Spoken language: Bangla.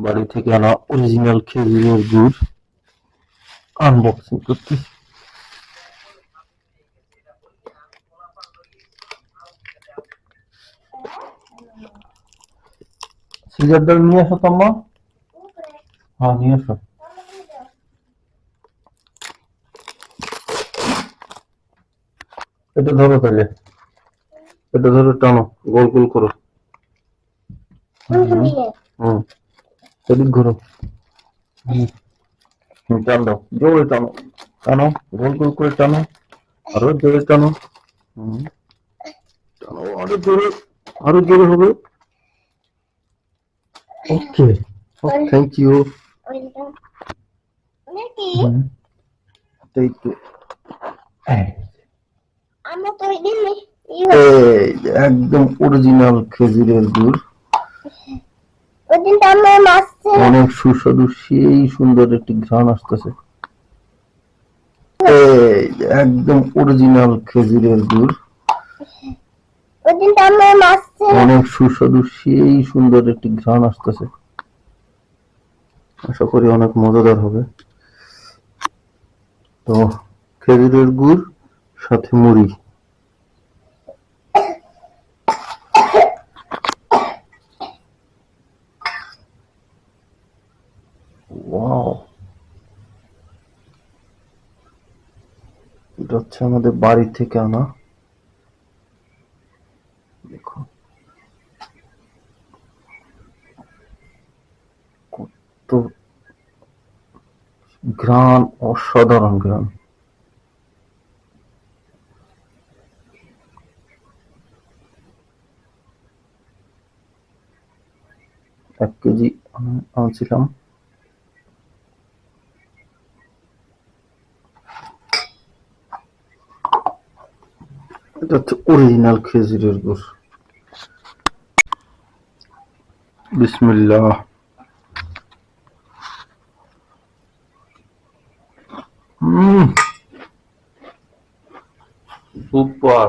বাড়ি থেকে আনা অরিজিনাল খেজুরের গুড় আনবক্সিং করতে। সিজারটা নিয়ে আসো তো আম্মা। হ্যাঁ নিয়ে আসো। এটা ধরো তাহলে, এটা ধরো, টানো, গোল গোল করো। হুম, এদিক ঘুরো। টান দাও, জোরে টানো, টানো, গোল গোল করে টানো, আরো জোরে টানো। হুম, টানো, আরো জোরে, আরো জোরে হবে। ওকে, থ্যাংক ইউ। এই তো, একদম অরিজিনাল খেজুরের গুড়, অনেক সুস্বাদু, সেই সুন্দর একটি ঘ্রাণ আসতেছে। একদম অরিজিনাল খেজুরের গুড়, অনেক সুস্বাদু, সেই সুন্দর একটি ঘ্রাণ আসতেছে। আশা করি অনেক মজাদার হবে। তো খেজুরের গুড় সাথে মুড়ি। ওয়াও, এটা হচ্ছে আমাদের বাড়ি থেকে আনা। দেখো কত ঘ্রাণ, অসাধারণ ঘ্রাণ। 1 কেজি আনছিলাম। এটা হচ্ছে অরিজিনাল খেজুরের গুড়। বিসমিল্লাহ। সুপার।